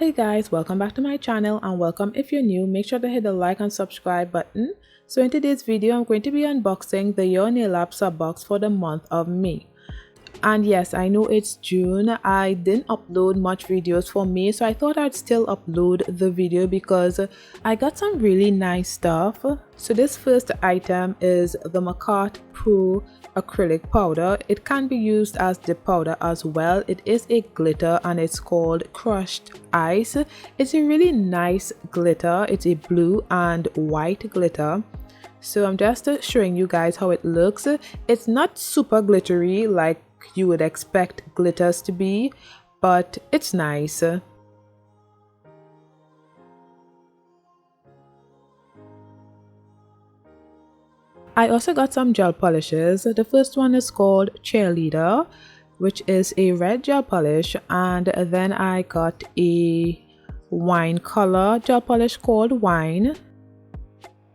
Hey guys, welcome back to my channel, and welcome if you're new. Make sure to hit the like and subscribe button. So in today's video, I'm going to be unboxing the Your Nail Art sub box for the month of May. And yes, I know it's June. I didn't upload much videos for May, so I thought I'd still upload the video because I got some really nice stuff. So this first item is the Makartt Pro acrylic powder. It can be used as dip powder as well. It is a glitter and it's called crushed ice. It's a really nice glitter. It's a blue and white glitter. So I'm just showing you guys how it looks. It's not super glittery like you would expect glitters to be, but it's nice. I also got some gel polishes. The first one is called Cheerleader, which is a red gel polish, and then I got a wine color gel polish called Wine,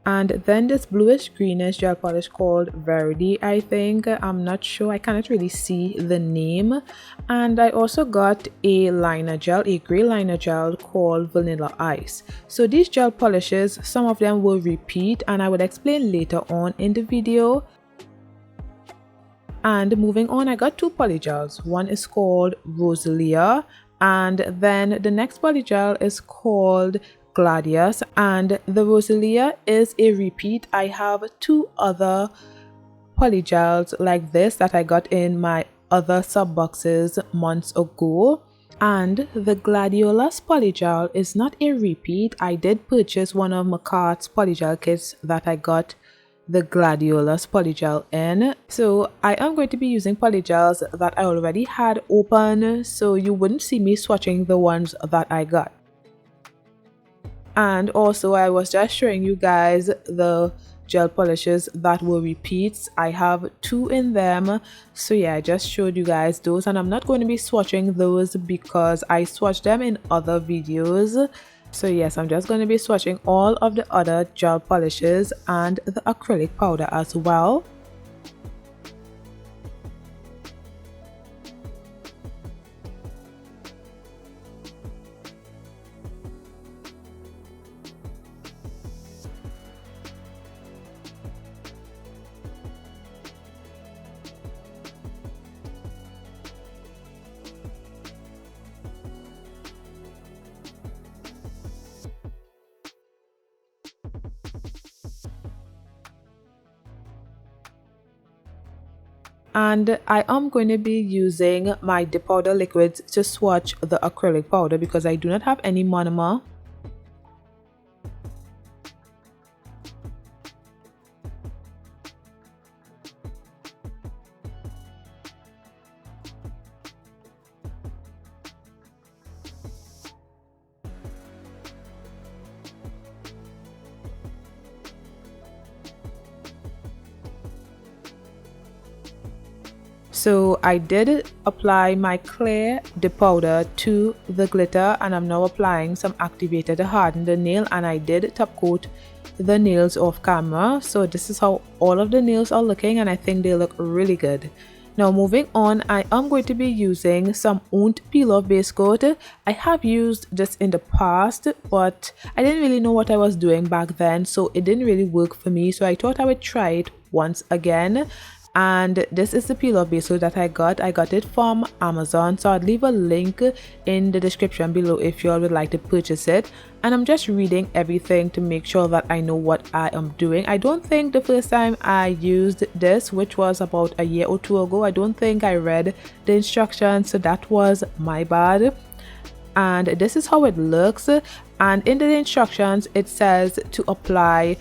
and then this bluish greenish gel polish called Verity. I think, I'm not sure, I cannot really see the name. And I also got a liner gel, a gray liner gel called Vanilla Ice. So these gel polishes, some of them will repeat and I will explain later on in the video. And moving on, I got two polygels. One is called Rosalia, and then the next polygel is called Gladius, and the Rosalia is a repeat. I have two other polygels like this that I got in my other sub boxes months ago, and the Gladiolus polygel is not a repeat. I did purchase one of Makartt's polygel kits that I got the Gladiolus polygel in, so I am going to be using polygels that I already had open, so you wouldn't see me swatching the ones that I got. And also, I was just showing you guys the gel polishes that were repeats. I have two in them, so yeah, I just showed you guys those, and I'm not going to be swatching those because I swatched them in other videos. So yes, I'm just going to be swatching all of the other gel polishes and the acrylic powder as well. And I am going to be using my dip powder liquids to swatch the acrylic powder because I do not have any monomer. So I did apply my clear dip powder to the glitter, and I'm now applying some activator to harden the nail, and I did top coat the nails off camera. So this is how all of the nails are looking, and I think they look really good. Now moving on, I am going to be using some Owned peel off base coat. I have used this in the past, but I didn't really know what I was doing back then, so it didn't really work for me, so I thought I would try it once again. And this is the peel off base coat that I got it from Amazon, so I'll leave a link in the description below if you all would like to purchase it. And I'm just reading everything to make sure that I know what I am doing. I don't think the first time I used this, which was about a year or two ago, I don't think I read the instructions, so that was my bad. And this is how it looks, and in the instructions it says to apply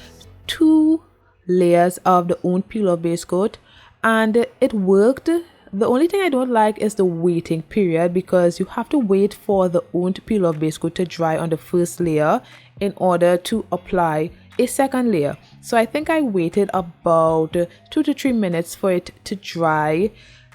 2 layers of the Owned peel off base coat, and it worked. The only thing I don't like is the waiting period, because you have to wait for the Owned peel off base coat to dry on the first layer in order to apply a second layer. So I think I waited about 2 to 3 minutes for it to dry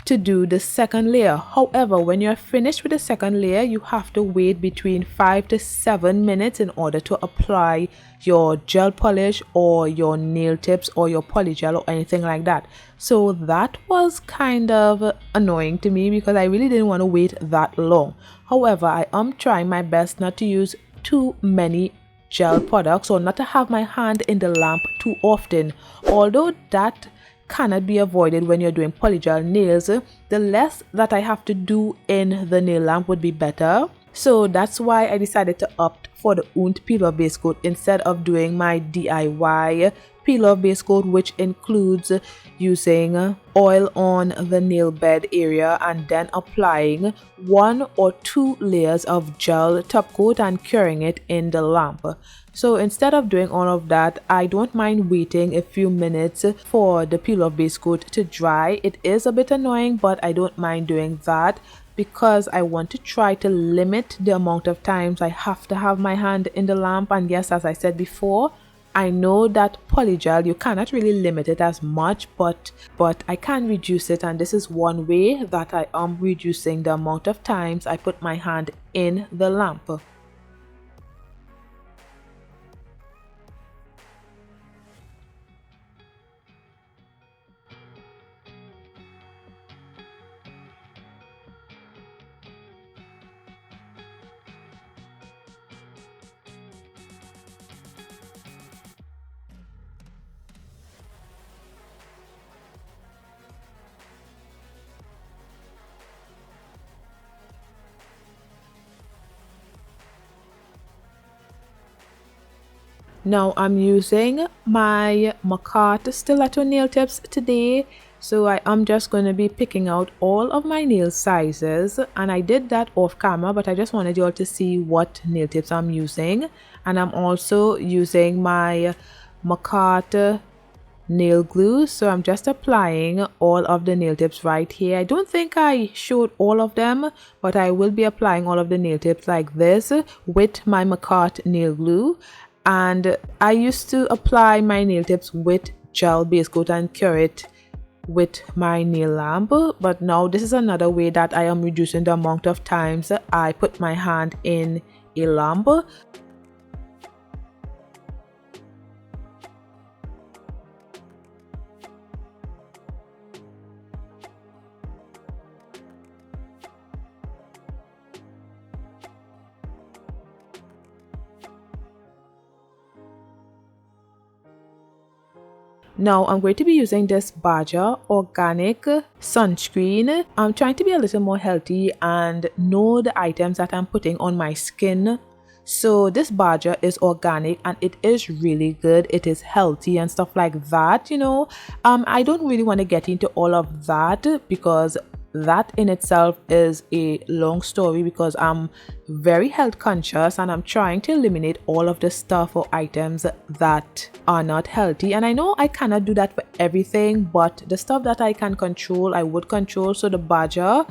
to do the second layer. However, when you're finished with the second layer, you have to wait between 5 to 7 minutes in order to apply your gel polish or your nail tips or your polygel or anything like that. So that was kind of annoying to me because I really didn't want to wait that long. However, I am trying my best not to use too many gel products or not to have my hand in the lamp too often. Although that cannot be avoided when you're doing polygel nails, the less that I have to do in the nail lamp would be better. So that's why I decided to opt for the Oont peel-off base coat instead of doing my DIY peel-off base coat, which includes using oil on the nail bed area and then applying 1 or 2 layers of gel top coat and curing it in the lamp. So instead of doing all of that, I don't mind waiting a few minutes for the peel-off base coat to dry. It is a bit annoying, but I don't mind doing that because I want to try to limit the amount of times I have to have my hand in the lamp. And yes, as I said before, I know that polygel, you cannot really limit it as much, but I can reduce it, and this is one way that I am reducing the amount of times I put my hand in the lamp. Now I'm using my Makartt stiletto nail tips today, so I am just going to be picking out all of my nail sizes, and I did that off camera, but I just wanted you all to see what nail tips I'm using. And I'm also using my Makartt nail glue, so I'm just applying all of the nail tips right here. I don't think I showed all of them, but I will be applying all of the nail tips like this with my Makartt nail glue. And I used to apply my nail tips with gel base coat and cure it with my nail lamp, but now this is another way that I am reducing the amount of times I put my hand in a lamp. Now I'm going to be using this Badger organic sunscreen. I'm trying to be a little more healthy and know the items that I'm putting on my skin. So this Badger is organic and it is really good. It is healthy and stuff like that, you know. I don't really want to get into all of that because that in itself is a long story, because I'm very health conscious and I'm trying to eliminate all of the stuff or items that are not healthy. And I know I cannot do that for everything, but the stuff that I can control, I would control. So the Badger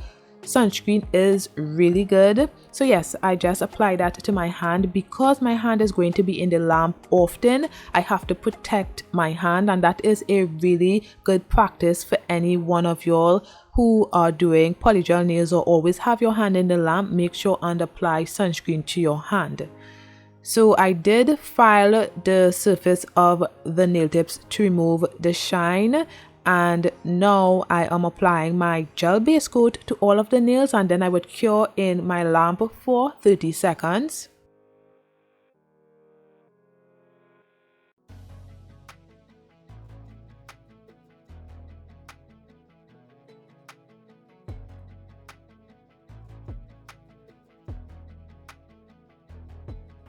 sunscreen is really good. So yes, I just apply that to my hand because my hand is going to be in the lamp often. I have to protect my hand, and that is a really good practice for any one of y'all who are doing polygel nails or always have your hand in the lamp. Make sure and apply sunscreen to your hand. So I did file the surface of the nail tips to remove the shine, and now I am applying my gel base coat to all of the nails, and then I would cure in my lamp for 30 seconds.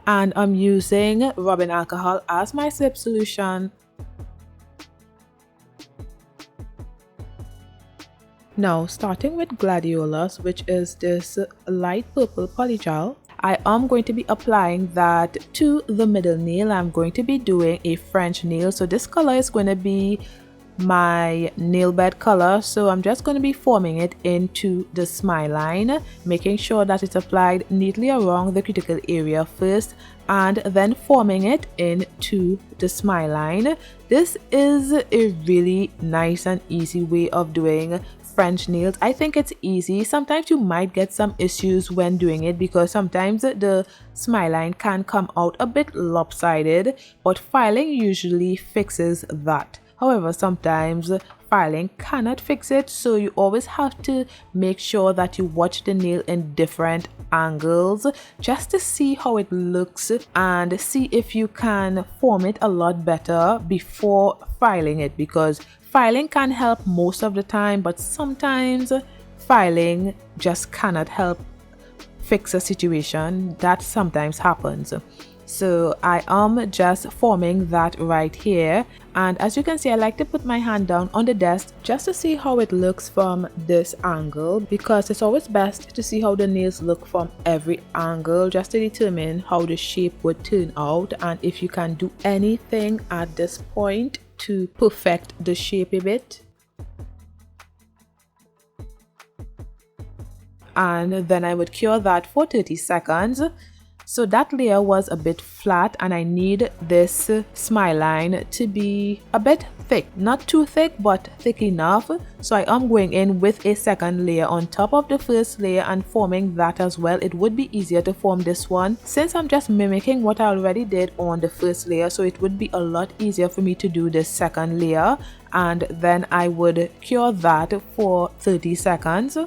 And I'm using rubbing alcohol as my slip solution. Now, starting with Gladiolus, which is this light purple polygel, I am going to be applying that to the middle nail. I'm going to be doing a French nail. So this color is going to be my nail bed color. So I'm just going to be forming it into the smile line, making sure that it's applied neatly around the critical area first, and then forming it into the smile line. This is a really nice and easy way of doing French nails, I think it's easy. Sometimes you might get some issues when doing it because sometimes the smile line can come out a bit lopsided, but filing usually fixes that. However, sometimes filing cannot fix it, so you always have to make sure that you watch the nail in different angles just to see how it looks and see if you can form it a lot better before filing it, because filing can help most of the time, but sometimes filing just cannot help fix a situation. That sometimes happens. So I am just forming that right here, and as you can see, I like to put my hand down on the desk just to see how it looks from this angle, because it's always best to see how the nails look from every angle just to determine how the shape would turn out and if you can do anything at this point to perfect the shape a bit. And then I would cure that for 30 seconds. So that layer was a bit flat and I need this smile line to be a bit thick, not too thick but thick enough. So I am going in with a second layer on top of the first layer and forming that as well. It would be easier to form this one since I'm just mimicking what I already did on the first layer, so it would be a lot easier for me to do this second layer, and then I would cure that for 30 seconds.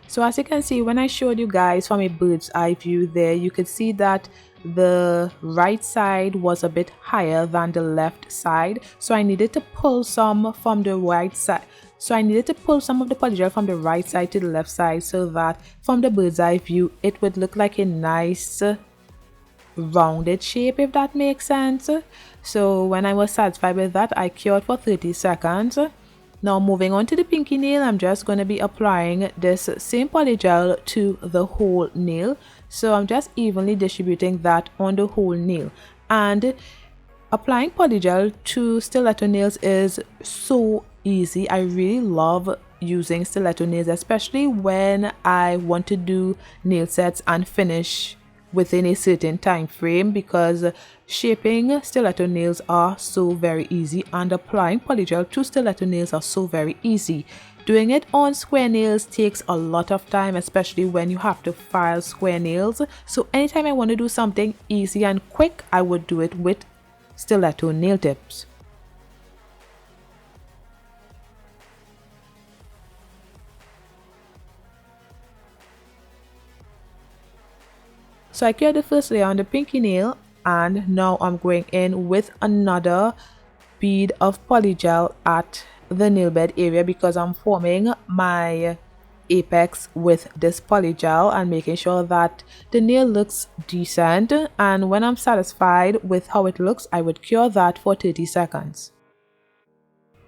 So as you can see, when I showed you guys from a bird's eye view there, you could see that the right side was a bit higher than the left side. So I needed to pull some from the right side. So I needed to pull some of the polygel from the right side to the left side so that from the bird's eye view, it would look like a nice rounded shape, if that makes sense. So when I was satisfied with that, I cured for 30 seconds. Now moving on to the pinky nail, I'm just going to be applying this same polygel to the whole nail. So I'm just evenly distributing that on the whole nail. And applying polygel to stiletto nails is so easy. I really love using stiletto nails, especially when I want to do nail sets and finish within a certain time frame, because shaping stiletto nails are so very easy and applying polygel to stiletto nails are so very easy. Doing it on square nails takes a lot of time, especially when you have to file square nails. So anytime I want to do something easy and quick, I would do it with stiletto nail tips. So I cured the first layer on the pinky nail, and now I'm going in with another bead of polygel at the nail bed area because I'm forming my apex with this polygel and making sure that the nail looks decent. And when I'm satisfied with how it looks, I would cure that for 30 seconds.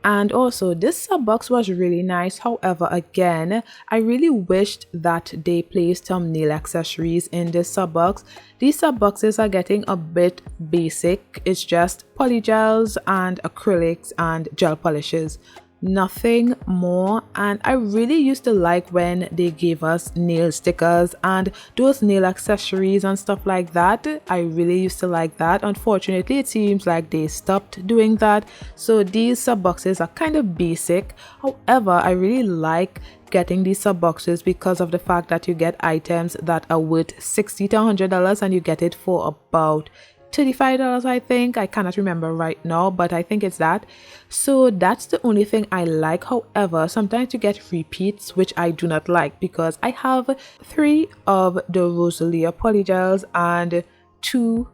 And also, this sub box was really nice. However, again, I really wished that they placed some nail accessories in this sub box. These sub boxes are getting a bit basic. It's just polygels and acrylics and gel polishes. Nothing more. And I really used to like when they gave us nail stickers and those nail accessories and stuff like that. I really used to like that. Unfortunately, it seems like they stopped doing that, so these sub boxes are kind of basic. However, I really like getting these sub boxes because of the fact that you get items that are worth $60 to $100 and you get it for about $35, I think. I cannot remember right now, but I think it's that. So that's the only thing I like. However, sometimes you get repeats, which I do not like, because I have 3 of the Rosalia polygels and 2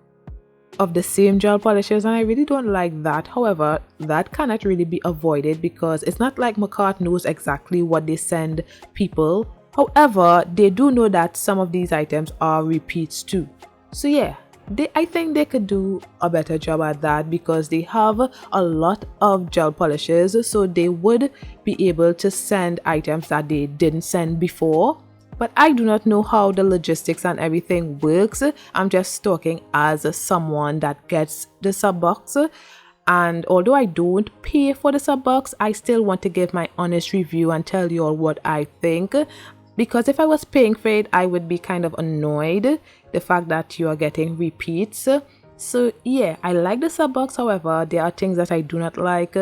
of the same gel polishes, and I really don't like that. However, that cannot really be avoided because it's not like Makartt knows exactly what they send people. However, they do know that some of these items are repeats too. So yeah, I think they could do a better job at that because they have a lot of gel polishes, so they would be able to send items that they didn't send before. But I do not know how the logistics and everything works. I'm just talking as someone that gets the sub box. And although I don't pay for the sub box, I still want to give my honest review and tell you all what I think. Because if I was paying for it, I would be kind of annoyed the fact that you are getting repeats. So yeah, I like the sub box. However, there are things that I do not like.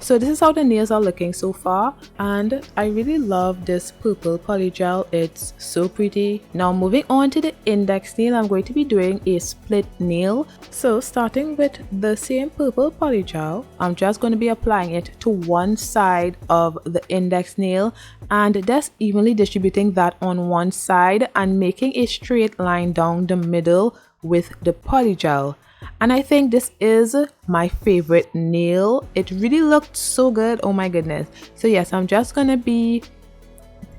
So this is how the nails are looking so far, and I really love this purple polygel. It's so pretty. Now moving on to the index nail, I'm going to be doing a split nail. So starting with the same purple polygel, I'm just going to be applying it to one side of the index nail and just evenly distributing that on one side and making a straight line down the middle with the polygel. And I think this is my favorite nail. It really looked so good. Oh my goodness. So yes, I'm just gonna be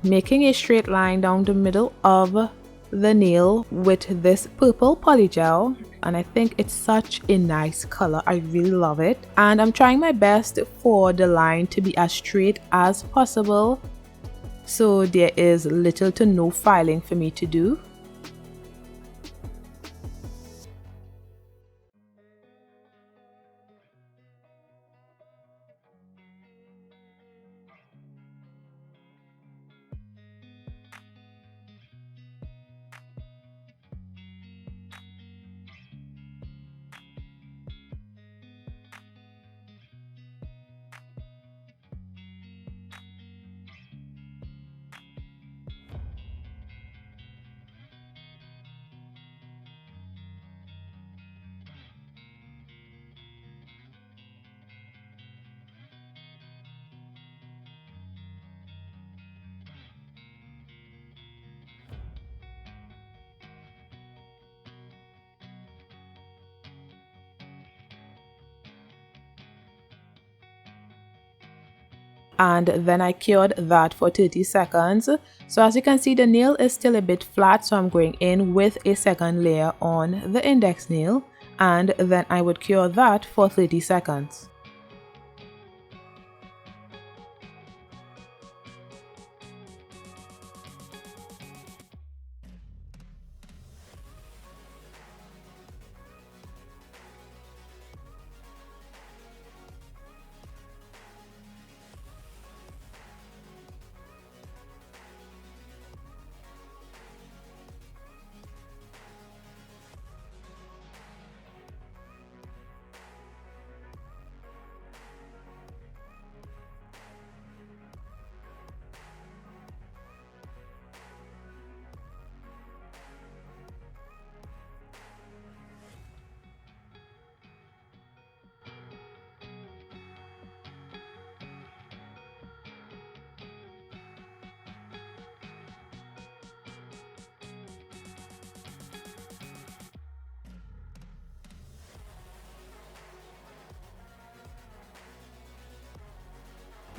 making a straight line down the middle of the nail with this purple polygel, and I think it's such a nice color. I really love it, and I'm trying my best for the line to be as straight as possible, so there is little to no filing for me to do. And then I cured that for 30 seconds. So as you can see, the nail is still a bit flat, so I'm going in with a second layer on the index nail, and then I would cure that for 30 seconds.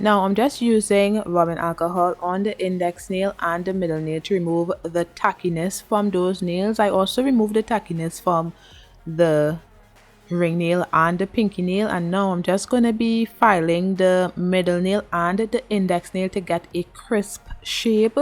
Now I'm just using rubbing alcohol on the index nail and the middle nail to remove the tackiness from those nails. I also removed the tackiness from the ring nail and the pinky nail, and now I'm just going to be filing the middle nail and the index nail to get a crisp shape.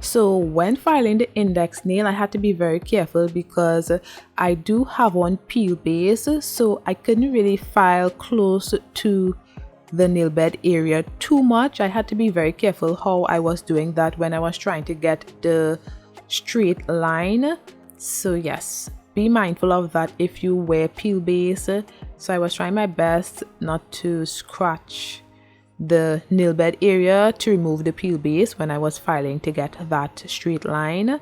So when filing the index nail, I had to be very careful because I do have on peel base, so I couldn't really file close to the nail bed area too much. I had to be very careful how I was doing that when I was trying to get the straight line. So yes, be mindful of that if you wear peel base. So I was trying my best not to scratch the nail bed area to remove the peel base when I was filing to get that straight line.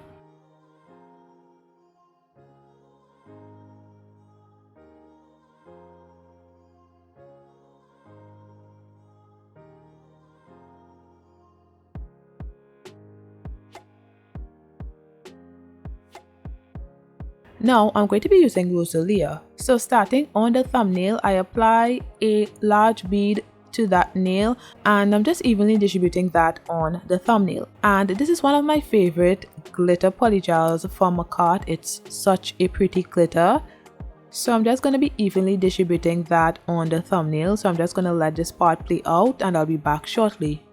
Now I'm going to be using Rosalia. So starting on the thumbnail, I apply a large bead to that nail and I'm just evenly distributing that on the thumbnail. And this is one of my favorite glitter polygels from Makartt. It's such a pretty glitter. So I'm just going to be evenly distributing that on the thumbnail. So I'm just going to let this part play out and I'll be back shortly.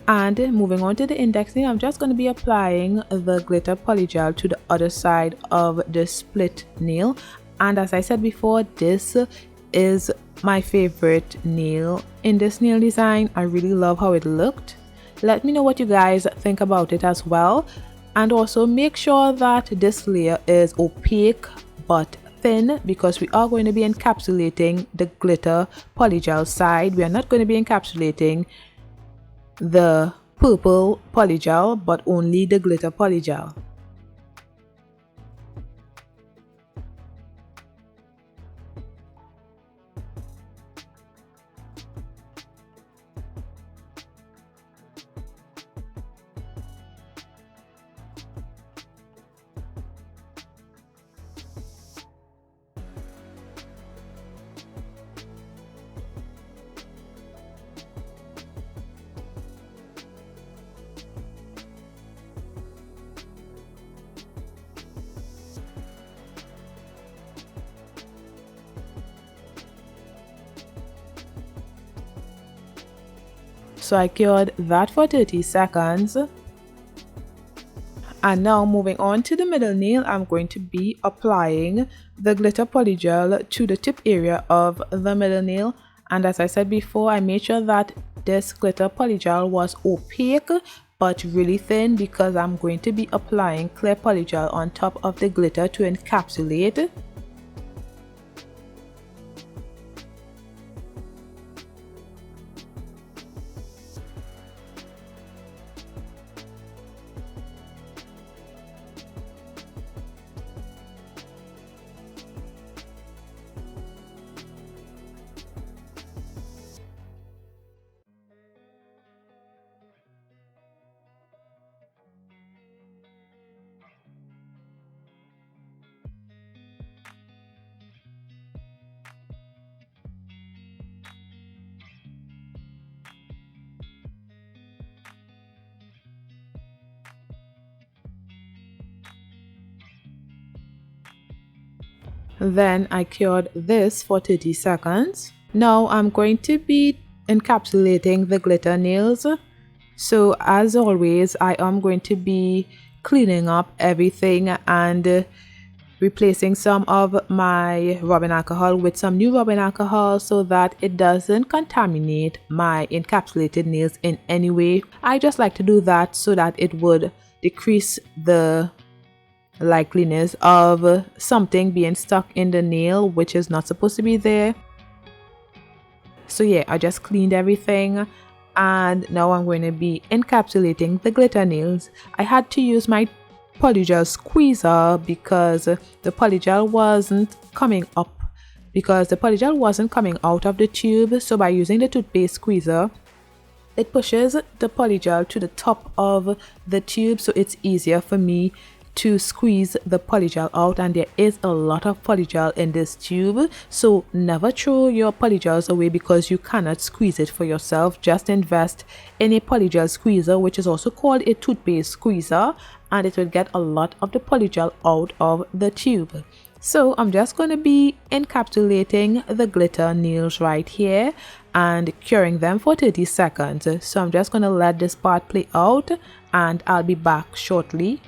And moving on to the index nail, I'm just going to be applying the glitter polygel to the other side of the split nail. And as I said before, this is my favorite nail in this nail design. I really love how it looked. Let me know what you guys think about it as well. And also make sure that this layer is opaque but thin because we are going to be encapsulating the glitter polygel side. We are not going to be encapsulating the purple polygel but only the glitter polygel. So I cured that for 30 seconds. And now moving on to the middle nail, I'm going to be applying the glitter polygel to the tip area of the middle nail. And as I said before, I made sure that this glitter polygel was opaque but really thin because I'm going to be applying clear polygel on top of the glitter to encapsulate. Then I cured this for 30 seconds. Now I'm going to be encapsulating the glitter nails. So as always, I am going to be cleaning up everything and replacing some of my rubbing alcohol with some new rubbing alcohol so that it doesn't contaminate my encapsulated nails in any way. I just like to do that so that it would decrease the likeliness of something being stuck in the nail which is not supposed to be there. So yeah, I just cleaned everything and now I'm going to be encapsulating the glitter nails. I had to use my polygel squeezer because the polygel wasn't coming up, because the polygel wasn't coming out of the tube. So by using the toothpaste squeezer, it pushes the polygel to the top of the tube, so it's easier for me to squeeze the polygel out, and there is a lot of polygel in this tube. So never throw your polygels away because you cannot squeeze it for yourself. Just invest in a polygel squeezer, which is also called a toothpaste squeezer, and it will get a lot of the polygel out of the tube. So I'm just going to be encapsulating the glitter nails right here and curing them for 30 seconds. So I'm just going to let this part play out and I'll be back shortly.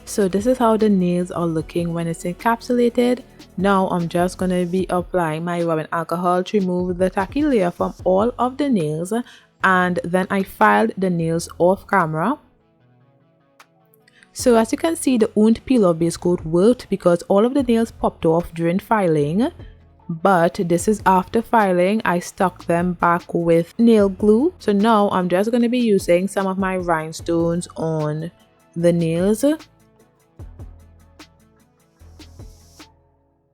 So this is how the nails are looking when it's encapsulated. Now I'm just going to be applying my rubbing alcohol to remove the tacky layer from all of the nails, and then I filed the nails off camera. So as you can see, the wound peel off base coat worked because all of the nails popped off during filing. But this is after filing. I stuck them back with nail glue. So now I'm just going to be using some of my rhinestones on the nails.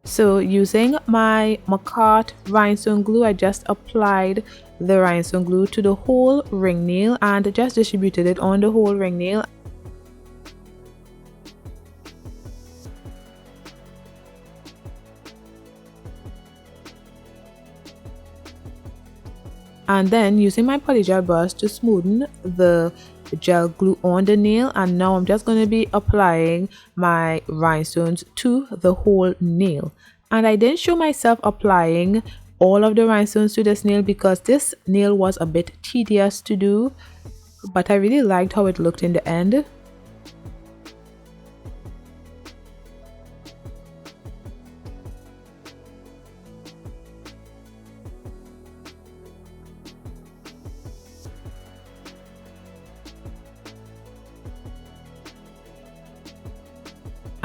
So using my Makartt rhinestone glue, I just applied the rhinestone glue to the whole ring nail and just distributed it on the whole ring nail. And then using my polygel brush to smoothen the gel glue on the nail, and now I'm just going to be applying my rhinestones to the whole nail. And I didn't show myself applying all of the rhinestones to this nail because this nail was a bit tedious to do, but I really liked how it looked in the end.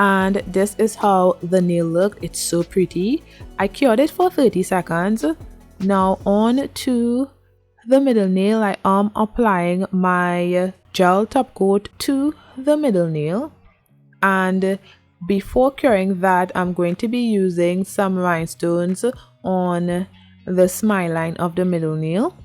And this is how the nail looked. It's so pretty. I cured it for 30 seconds. Now on to the middle nail, I am applying my gel top coat to the middle nail, and before curing that, I'm going to be using some rhinestones on the smile line of the middle nail.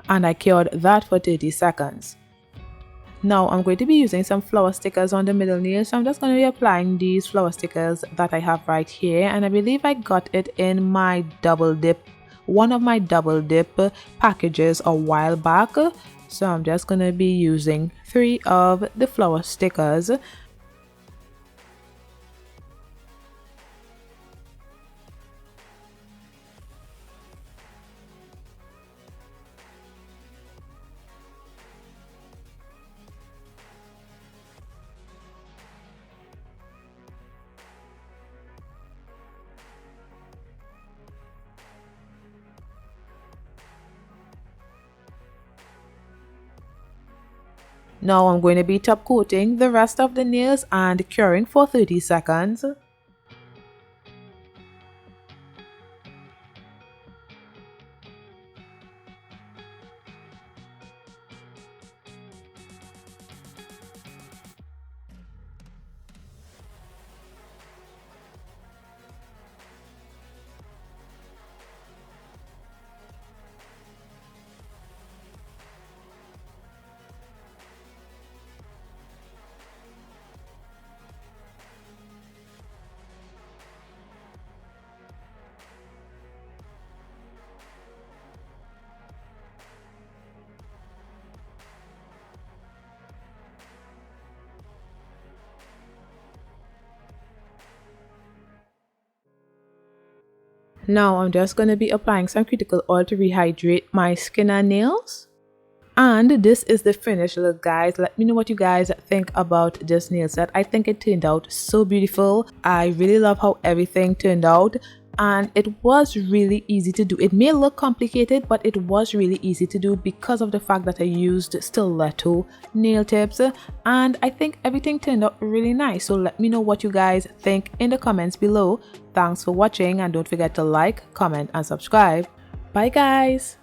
And I cured that for 30 seconds. Now I'm going to be using some flower stickers on the middle nail, so I'm just going to be applying these flower stickers that I have right here, and I believe I got it in my double dip, one of my double dip packages a while back. So I'm just going to be using 3 of the flower stickers. Now I'm going to be top coating the rest of the nails and curing for 30 seconds. Now I'm just going to be applying some cuticle oil to rehydrate my skin and nails. And this is the finished look, guys. Let me know what you guys think about this nail set. I think it turned out so beautiful. I really love how everything turned out, and it was really easy to do. It may look complicated, but it was really easy to do because of the fact that I used stiletto nail tips, and I think everything turned out really nice. So let me know what you guys think in the comments below. Thanks for watching, and don't forget to like, comment and subscribe. Bye guys.